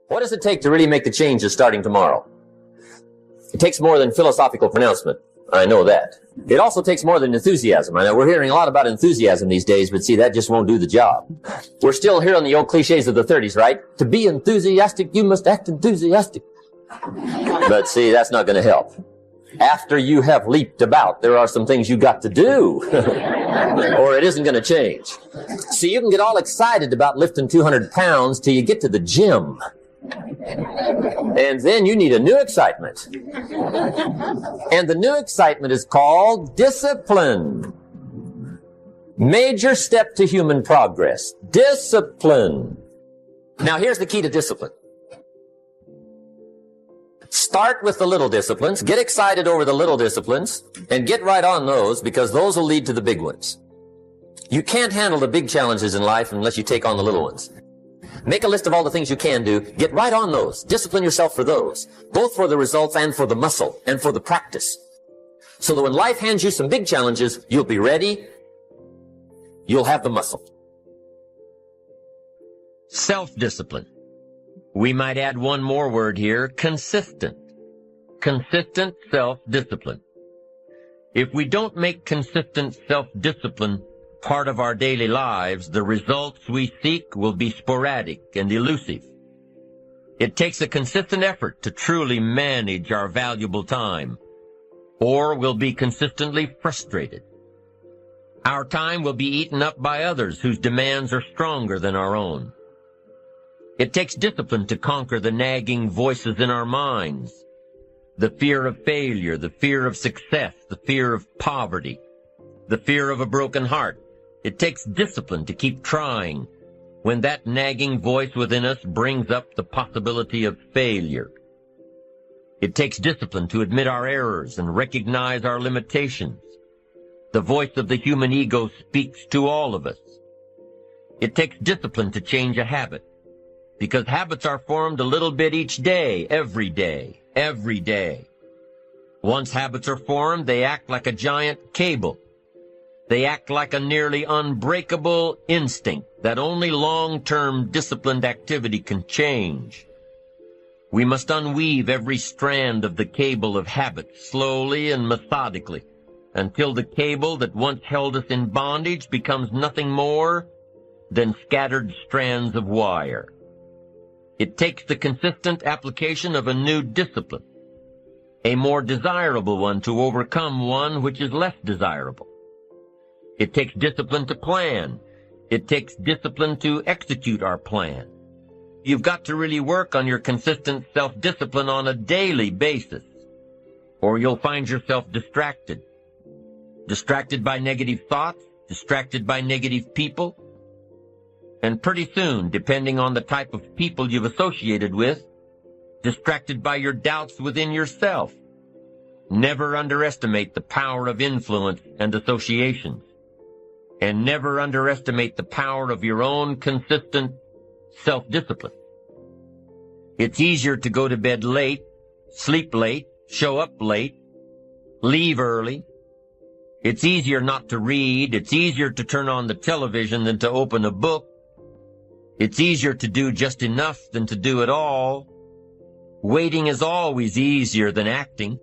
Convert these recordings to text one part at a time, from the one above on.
What does it take to really make the changes starting tomorrow? It takes more than philosophical pronouncement. I know that. It also takes more than enthusiasm. I know we're hearing a lot about enthusiasm these days, but see, that just won't do the job. We're still hearing the old cliches of the 30s, right? To be enthusiastic, you must act enthusiastic. But see, that's not going to help. After you have leaped about, there are some things you got to do, or it isn't going to change. See, you can get all excited about lifting 200 pounds till you get to the gym. And then you need a new excitement. And the new excitement is called discipline. Major step to human progress. Discipline. Now here's the key to discipline. Start with the little disciplines, get excited over the little disciplines, and get right on those, because those will lead to the big ones. You can't handle the big challenges in life unless you take on the little ones. Make a list of all the things you can do, get right on those, discipline yourself for those, both for the results and for the muscle, and for the practice. So that when life hands you some big challenges, you'll be ready, you'll have the muscle. Self-discipline. We might add one more word here, consistent. Consistent self-discipline. If we don't make consistent self-discipline part of our daily lives, the results we seek will be sporadic and elusive. It takes a consistent effort to truly manage our valuable time, or we'll be consistently frustrated. Our time will be eaten up by others whose demands are stronger than our own. It takes discipline to conquer the nagging voices in our minds, the fear of failure, the fear of success, the fear of poverty, the fear of a broken heart. It takes discipline to keep trying when that nagging voice within us brings up the possibility of failure. It takes discipline to admit our errors and recognize our limitations. The voice of the human ego speaks to all of us. It takes discipline to change a habit, because habits are formed a little bit each day, every day, every day. Once habits are formed, they act like a giant cable. They act like a nearly unbreakable instinct that only long-term disciplined activity can change. We must unweave every strand of the cable of habit slowly and methodically until the cable that once held us in bondage becomes nothing more than scattered strands of wire. It takes the consistent application of a new discipline, a more desirable one to overcome one which is less desirable. It takes discipline to plan. It takes discipline to execute our plan. You've got to really work on your consistent self-discipline on a daily basis, or you'll find yourself distracted. Distracted by negative thoughts, distracted by negative people, and pretty soon, depending on the type of people you've associated with, distracted by your doubts within yourself. Never underestimate the power of influence and associations. And never underestimate the power of your own consistent self-discipline. It's easier to go to bed late, sleep late, show up late, leave early. It's easier not to read. It's easier to turn on the television than to open a book. It's easier to do just enough than to do it all. Waiting is always easier than acting.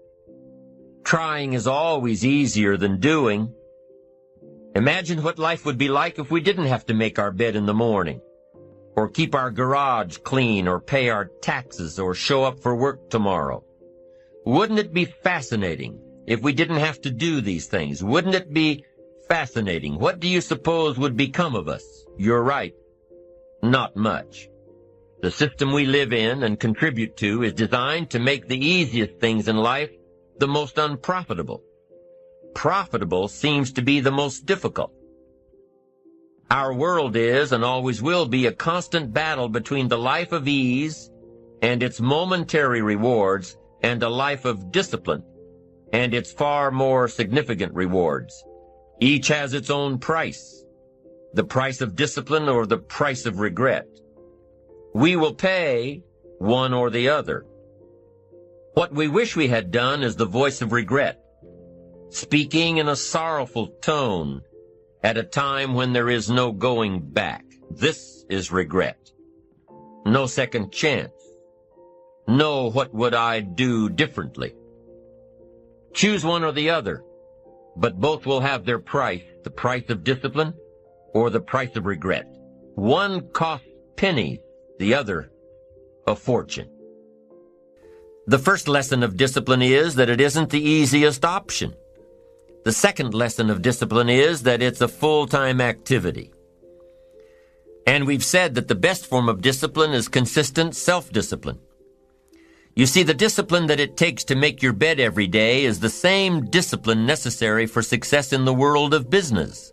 Trying is always easier than doing. Imagine what life would be like if we didn't have to make our bed in the morning, or keep our garage clean, or pay our taxes, or show up for work tomorrow. Wouldn't it be fascinating if we didn't have to do these things? Wouldn't it be fascinating? What do you suppose would become of us? You're right. Not much. The system we live in and contribute to is designed to make the easiest things in life the most unprofitable. Profitable seems to be the most difficult. Our world is and always will be a constant battle between the life of ease and its momentary rewards and a life of discipline and its far more significant rewards. Each has its own price, the price of discipline or the price of regret. We will pay one or the other. What we wish we had done is the voice of regret, speaking in a sorrowful tone at a time when there is no going back. This is regret. No second chance, No, what would I do differently? Choose one or the other, but both will have their price, the price of discipline or the price of regret. One costs pennies, the other a fortune. The first lesson of discipline is that it isn't the easiest option. The second lesson of discipline is that it's a full-time activity. And we've said that the best form of discipline is consistent self-discipline. You see, the discipline that it takes to make your bed every day is the same discipline necessary for success in the world of business.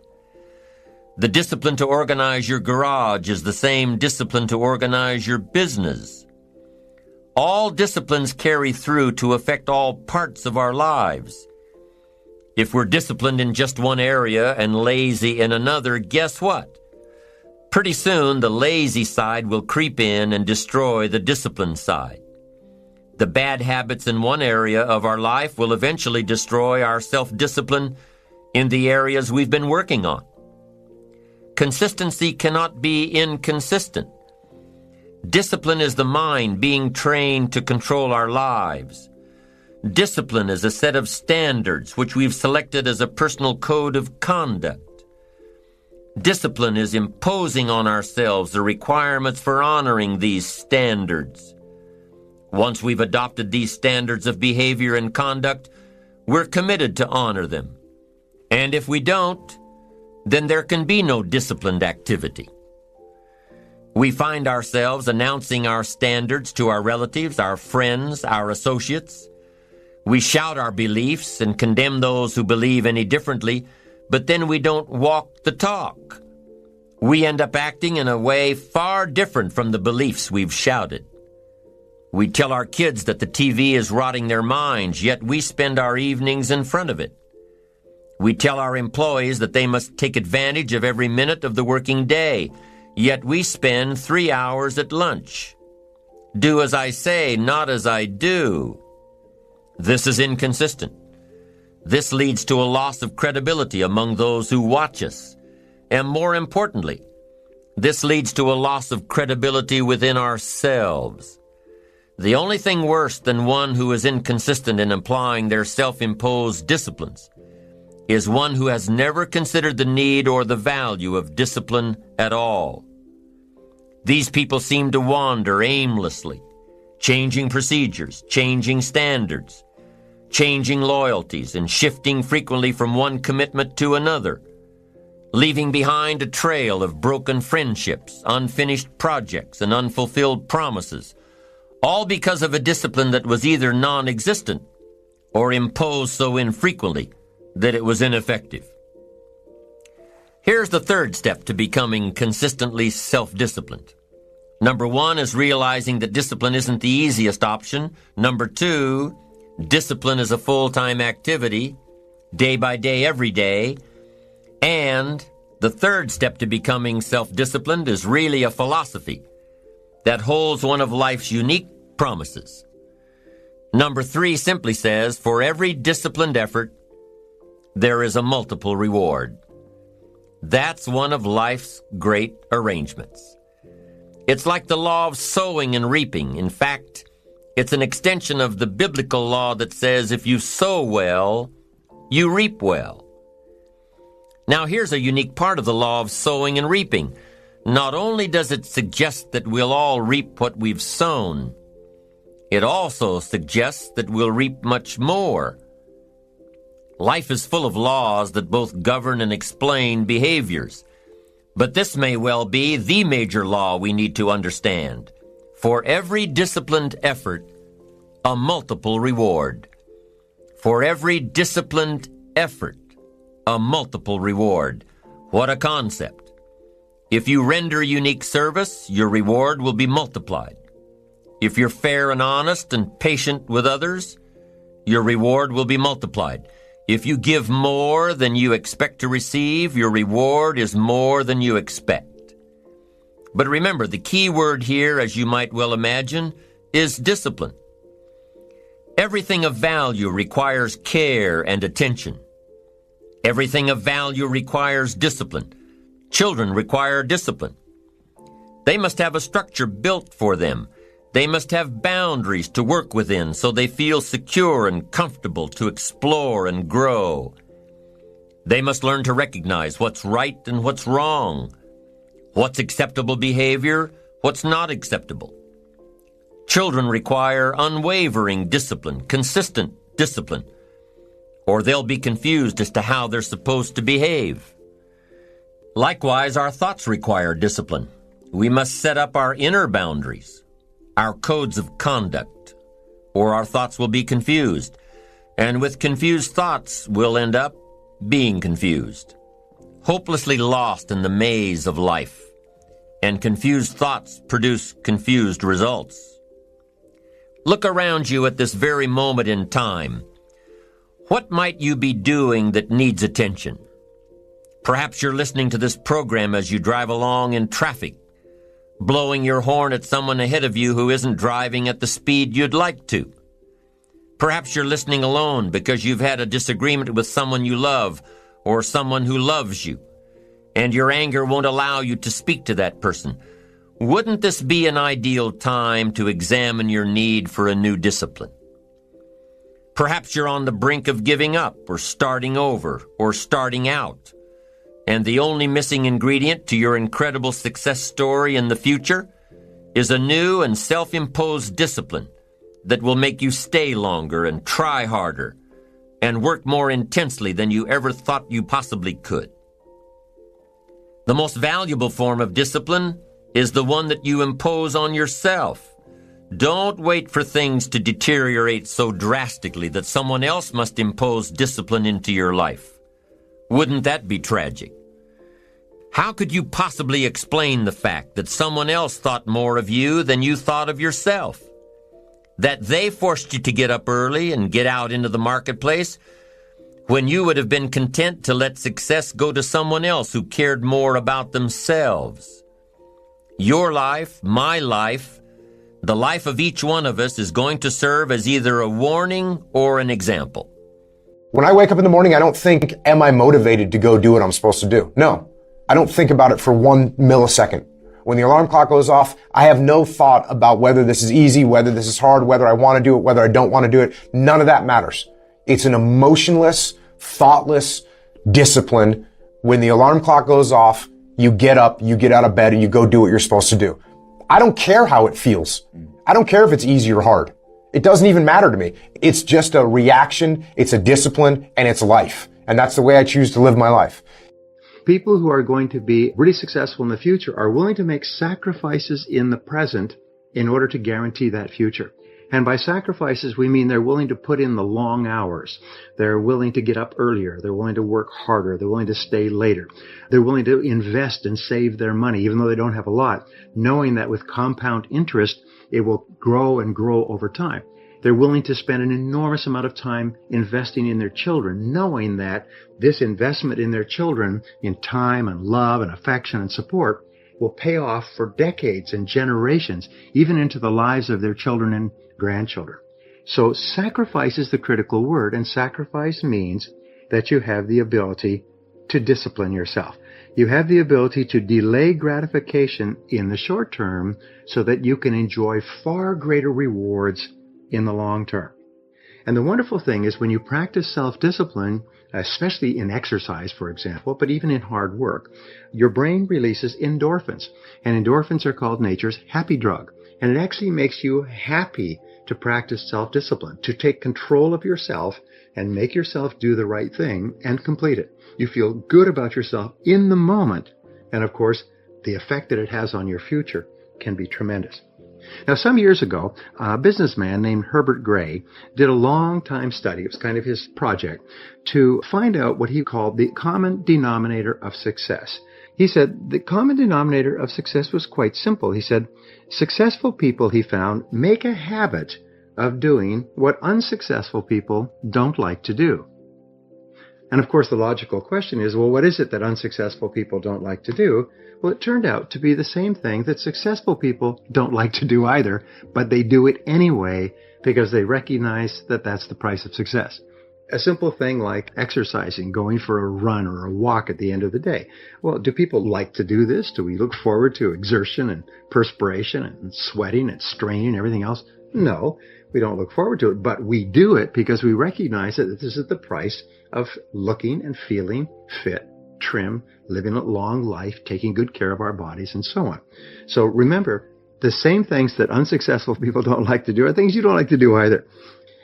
The discipline to organize your garage is the same discipline to organize your business. All disciplines carry through to affect all parts of our lives. If we're disciplined in just one area and lazy in another, guess what? Pretty soon, the lazy side will creep in and destroy the disciplined side. The bad habits in one area of our life will eventually destroy our self-discipline in the areas we've been working on. Consistency cannot be inconsistent. Discipline is the mind being trained to control our lives. Discipline is a set of standards which we've selected as a personal code of conduct. Discipline is imposing on ourselves the requirements for honoring these standards. Once we've adopted these standards of behavior and conduct, we're committed to honor them. And if we don't, then there can be no disciplined activity. We find ourselves announcing our standards to our relatives, our friends, our associates. We shout our beliefs and condemn those who believe any differently, but then we don't walk the talk. We end up acting in a way far different from the beliefs we've shouted. We tell our kids that the TV is rotting their minds, yet we spend our evenings in front of it. We tell our employees that they must take advantage of every minute of the working day, yet we spend 3 hours at lunch. Do as I say, not as I do. This is inconsistent. This leads to a loss of credibility among those who watch us. And more importantly, this leads to a loss of credibility within ourselves. The only thing worse than one who is inconsistent in applying their self-imposed disciplines is one who has never considered the need or the value of discipline at all. These people seem to wander aimlessly, changing procedures, changing standards, changing loyalties, and shifting frequently from one commitment to another, leaving behind a trail of broken friendships, unfinished projects, and unfulfilled promises, all because of a discipline that was either non-existent or imposed so infrequently that it was ineffective. Here's the third step to becoming consistently self-disciplined. Number 1 is realizing that discipline isn't the easiest option. Number 2, discipline is a full-time activity, day by day, every day. And the third step to becoming self-disciplined is really a philosophy that holds one of life's unique promises. Number 3 simply says, for every disciplined effort, there is a multiple reward. That's one of life's great arrangements. It's like the law of sowing and reaping. In fact, it's an extension of the biblical law that says if you sow well, you reap well. Now here's a unique part of the law of sowing and reaping. Not only does it suggest that we'll all reap what we've sown, it also suggests that we'll reap much more. Life is full of laws that both govern and explain behaviors. But this may well be the major law we need to understand. For every disciplined effort, a multiple reward. For every disciplined effort, a multiple reward. What a concept. If you render unique service, your reward will be multiplied. If you're fair and honest and patient with others, your reward will be multiplied. If you give more than you expect to receive, your reward is more than you expect. But remember, the key word here, as you might well imagine, is discipline. Everything of value requires care and attention. Everything of value requires discipline. Children require discipline. They must have a structure built for them. They must have boundaries to work within so they feel secure and comfortable to explore and grow. They must learn to recognize what's right and what's wrong, what's acceptable behavior, what's not acceptable. Children require unwavering discipline, consistent discipline, or they'll be confused as to how they're supposed to behave. Likewise, our thoughts require discipline. We must set up our inner boundaries, our codes of conduct, or our thoughts will be confused. And with confused thoughts, we'll end up being confused, hopelessly lost in the maze of life. And confused thoughts produce confused results. Look around you at this very moment in time. What might you be doing that needs attention? Perhaps you're listening to this program as you drive along in traffic, blowing your horn at someone ahead of you who isn't driving at the speed you'd like to. Perhaps you're listening alone because you've had a disagreement with someone you love or someone who loves you, and your anger won't allow you to speak to that person. Wouldn't this be an ideal time to examine your need for a new discipline? Perhaps you're on the brink of giving up or starting over or starting out, and the only missing ingredient to your incredible success story in the future is a new and self-imposed discipline that will make you stay longer and try harder and work more intensely than you ever thought you possibly could. The most valuable form of discipline is the one that you impose on yourself. Don't wait for things to deteriorate so drastically that someone else must impose discipline into your life. Wouldn't that be tragic? How could you possibly explain the fact that someone else thought more of you than you thought of yourself? That they forced you to get up early and get out into the marketplace when you would have been content to let success go to someone else who cared more about themselves. Your life, my life, the life of each one of us is going to serve as either a warning or an example. When I wake up in the morning, I don't think, am I motivated to go do what I'm supposed to do? No, I don't think about it for 1 millisecond. When the alarm clock goes off, I have no thought about whether this is easy, whether this is hard, whether I want to do it, whether I don't want to do it. None of that matters. It's an emotionless, thoughtless discipline. When the alarm clock goes off, you get up, you get out of bed, and you go do what you're supposed to do. I don't care how it feels. I don't care if it's easy or hard. It doesn't even matter to me. It's just a reaction, it's a discipline, and it's life. And that's the way I choose to live my life. People who are going to be really successful in the future are willing to make sacrifices in the present in order to guarantee that future. And by sacrifices, we mean they're willing to put in the long hours. They're willing to get up earlier. They're willing to work harder. They're willing to stay later. They're willing to invest and save their money, even though they don't have a lot, knowing that with compound interest, it will grow and grow over time. They're willing to spend an enormous amount of time investing in their children, knowing that this investment in their children, in time and love and affection and support, will pay off for decades and generations, even into the lives of their children and grandchildren. So sacrifice is the critical word, and sacrifice means that you have the ability to discipline yourself. You have the ability to delay gratification in the short term so that you can enjoy far greater rewards in the long term. And the wonderful thing is when you practice self-discipline, especially in exercise, for example, but even in hard work, your brain releases endorphins. And endorphins are called nature's happy drug. And it actually makes you happy to practice self-discipline, to take control of yourself and make yourself do the right thing and complete it. You feel good about yourself in the moment. And of course, the effect that it has on your future can be tremendous. Now, some years ago, a businessman named Herbert Gray did a long-time study. It was kind of his project to find out what he called the common denominator of success. He said the common denominator of success was quite simple. He said, successful people, he found, make a habit of doing what unsuccessful people don't like to do. And of course, the logical question is, well, what is it that unsuccessful people don't like to do? Well, it turned out to be the same thing that successful people don't like to do either, but they do it anyway because they recognize that that's the price of success. A simple thing like exercising, going for a run or a walk at the end of the day. Well, do people like to do this? Do we look forward to exertion and perspiration and sweating and straining and everything else? No, we don't look forward to it, but we do it because we recognize that this is the price of looking and feeling fit, trim, living a long life, taking good care of our bodies, and so on. So remember, the same things that unsuccessful people don't like to do are things you don't like to do either.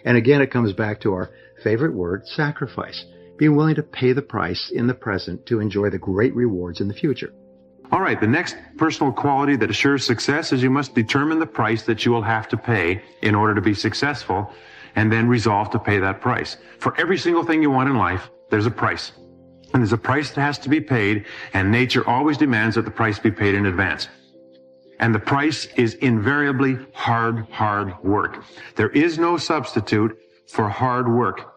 And again, it comes back to our favorite word, sacrifice. Being willing to pay the price in the present to enjoy the great rewards in the future. All right, the next personal quality that assures success is you must determine the price that you will have to pay in order to be successful, and then resolve to pay that price. For every single thing you want in life, there's a price. And there's a price that has to be paid, and nature always demands that the price be paid in advance. And the price is invariably hard work. There is no substitute for hard work.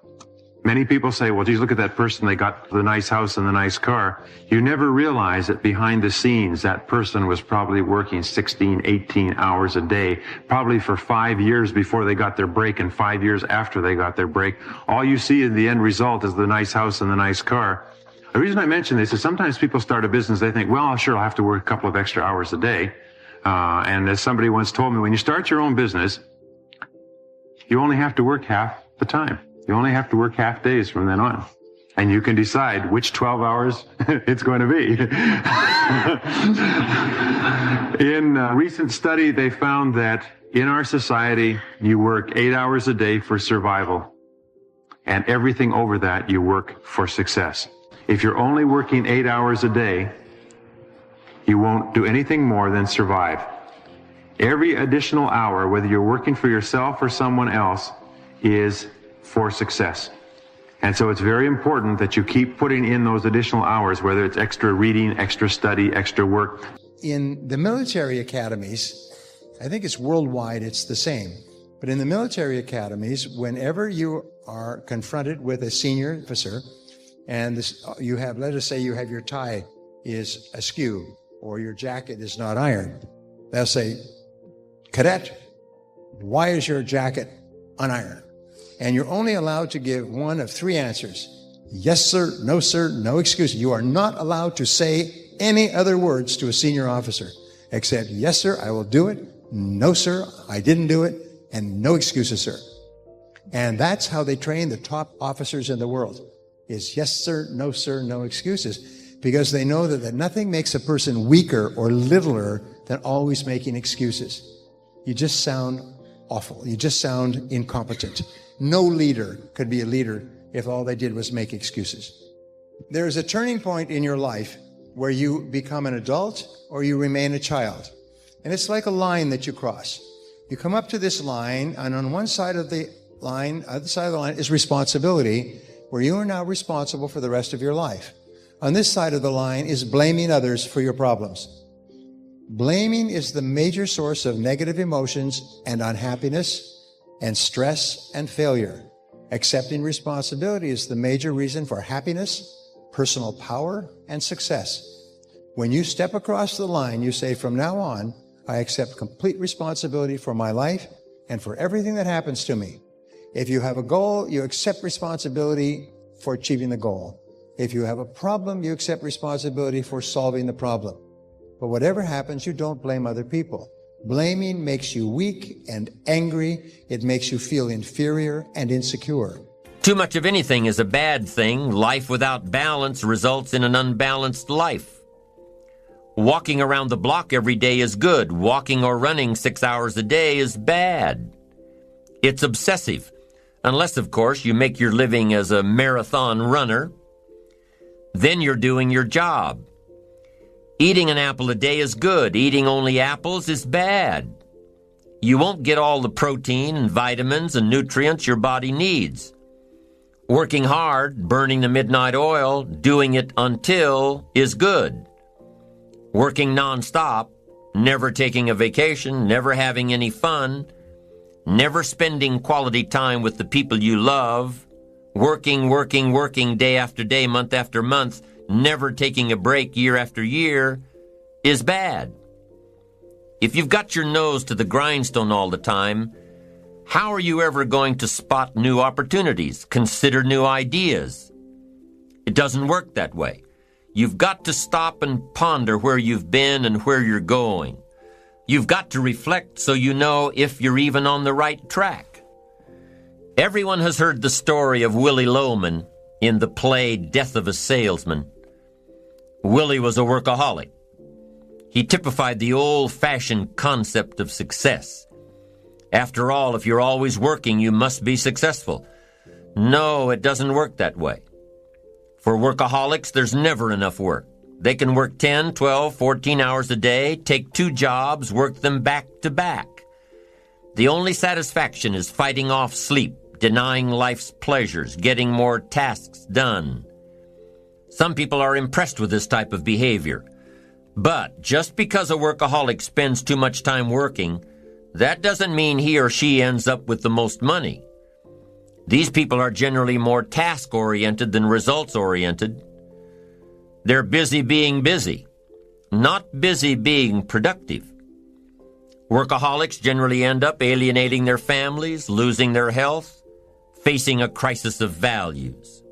Many people say, well, geez, look at that person. They got the nice house and the nice car. You never realize that behind the scenes, that person was probably working 16, 18 hours a day, probably for 5 years before they got their break and 5 years after they got their break. All you see in the end result is the nice house and the nice car. The reason I mention this is sometimes people start a business, they think, well, sure, I'll have to work a couple of extra hours a day. And as somebody once told me, when you start your own business, you only have to work half the time. You only have to work half days from then on. And you can decide which 12 hours it's going to be. In a recent study, they found that in our society, you work 8 hours a day for survival. And everything over that, you work for success. If you're only working 8 hours a day, you won't do anything more than survive. Every additional hour, whether you're working for yourself or someone else, is for success. And so it's very important that you keep putting in those additional hours, whether it's extra reading, extra study, extra work. In the military academies, I think it's worldwide, it's the same. But in the military academies, whenever you are confronted with a senior officer, and you have, let us say you have your tie is askew, or your jacket is not ironed. They'll say, "Cadet, why is your jacket unironed?" And you're only allowed to give one of three answers. Yes, sir, no excuse. You are not allowed to say any other words to a senior officer except, yes, sir, I will do it. No, sir, I didn't do it. And no excuses, sir. And that's how they train the top officers in the world, is yes, sir, no excuses. Because they know that nothing makes a person weaker or littler than always making excuses. You just sound awful. You just sound incompetent. No leader could be a leader if all they did was make excuses. There is a turning point in your life where you become an adult or you remain a child. And it's like a line that you cross. You come up to this line, and on one side of the line, other side of the line is responsibility, where you are now responsible for the rest of your life. On this side of the line is blaming others for your problems. Blaming is the major source of negative emotions and unhappiness and stress and failure. Accepting responsibility is the major reason for happiness, personal power, and success. When you step across the line, you say, from now on, I accept complete responsibility for my life and for everything that happens to me. If you have a goal, you accept responsibility for achieving the goal. If you have a problem, you accept responsibility for solving the problem. But whatever happens, you don't blame other people. Blaming makes you weak and angry. It makes you feel inferior and insecure. Too much of anything is a bad thing. Life without balance results in an unbalanced life. Walking around the block every day is good. Walking or running 6 hours a day is bad. It's obsessive. Unless, of course, you make your living as a marathon runner. Then you're doing your job. Eating an apple a day is good. Eating only apples is bad. You won't get all the protein and vitamins and nutrients your body needs. Working hard, burning the midnight oil, doing it until is good. Working nonstop, never taking a vacation, never having any fun, never spending quality time with the people you love, working day after day, month after month, never taking a break year after year, is bad. If you've got your nose to the grindstone all the time, How are you ever going to spot new opportunities, consider new ideas? It doesn't work that way. You've got to stop and ponder where you've been and where you're going. You've got to reflect so you know if you're even on the right track. Everyone has heard the story of Willie Loman in the play Death of a Salesman. Willie was a workaholic. He typified the old-fashioned concept of success. After all, if you're always working, you must be successful. No, it doesn't work that way. For workaholics, there's never enough work. They can work 10, 12, 14 hours a day, take 2 jobs, work them back to back. The only satisfaction is fighting off sleep, denying life's pleasures, getting more tasks done. Some people are impressed with this type of behavior. But just because a workaholic spends too much time working, that doesn't mean he or she ends up with the most money. These people are generally more task-oriented than results-oriented. They're busy being busy, not busy being productive. Workaholics generally end up alienating their families, losing their health, facing a crisis of values.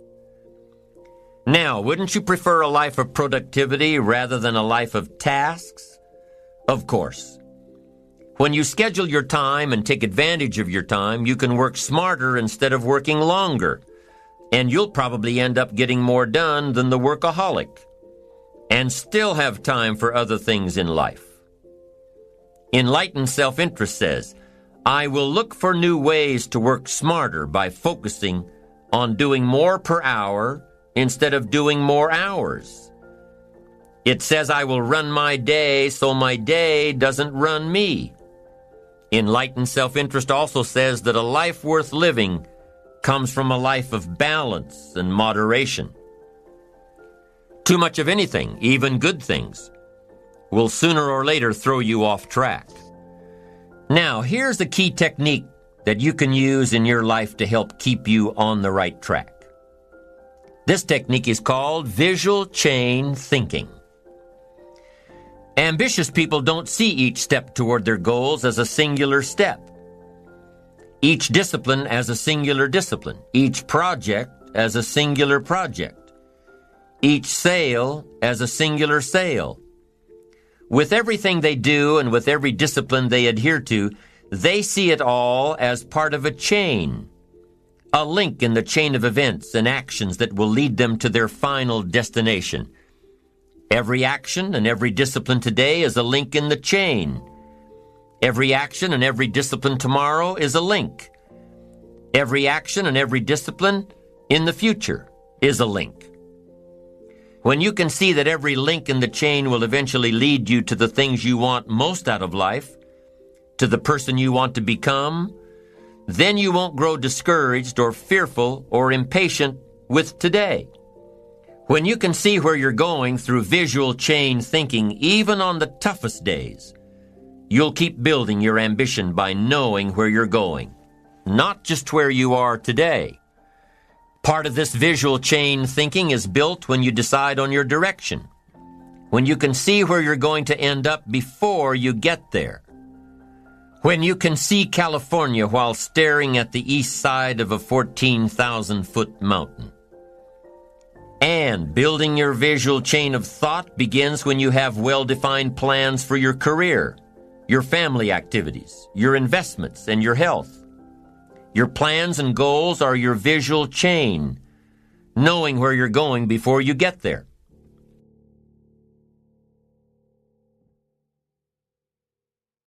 Now, wouldn't you prefer a life of productivity rather than a life of tasks? Of course. When you schedule your time and take advantage of your time, you can work smarter instead of working longer, and you'll probably end up getting more done than the workaholic, and still have time for other things in life. Enlightened self-interest says, I will look for new ways to work smarter by focusing on doing more per hour instead of doing more hours. It says I will run my day so my day doesn't run me. Enlightened self-interest also says that a life worth living comes from a life of balance and moderation. Too much of anything, even good things, will sooner or later throw you off track. Now, here's a key technique that you can use in your life to help keep you on the right track. This technique is called visual chain thinking. Ambitious people don't see each step toward their goals as a singular step. Each discipline as a singular discipline. Each project as a singular project. Each sale as a singular sale. With everything they do and with every discipline they adhere to, they see it all as part of a chain, a link in the chain of events and actions that will lead them to their final destination. Every action and every discipline today is a link in the chain. Every action and every discipline tomorrow is a link. Every action and every discipline in the future is a link. When you can see that every link in the chain will eventually lead you to the things you want most out of life, to the person you want to become, then you won't grow discouraged or fearful or impatient with today. When you can see where you're going through visual chain thinking, even on the toughest days, you'll keep building your ambition by knowing where you're going, not just where you are today. Part of this visual chain thinking is built when you decide on your direction, when you can see where you're going to end up before you get there, when you can see California while staring at the east side of a 14,000-foot mountain. And building your visual chain of thought begins when you have well-defined plans for your career, your family activities, your investments, and your health. Your plans and goals are your visual chain, knowing where you're going before you get there.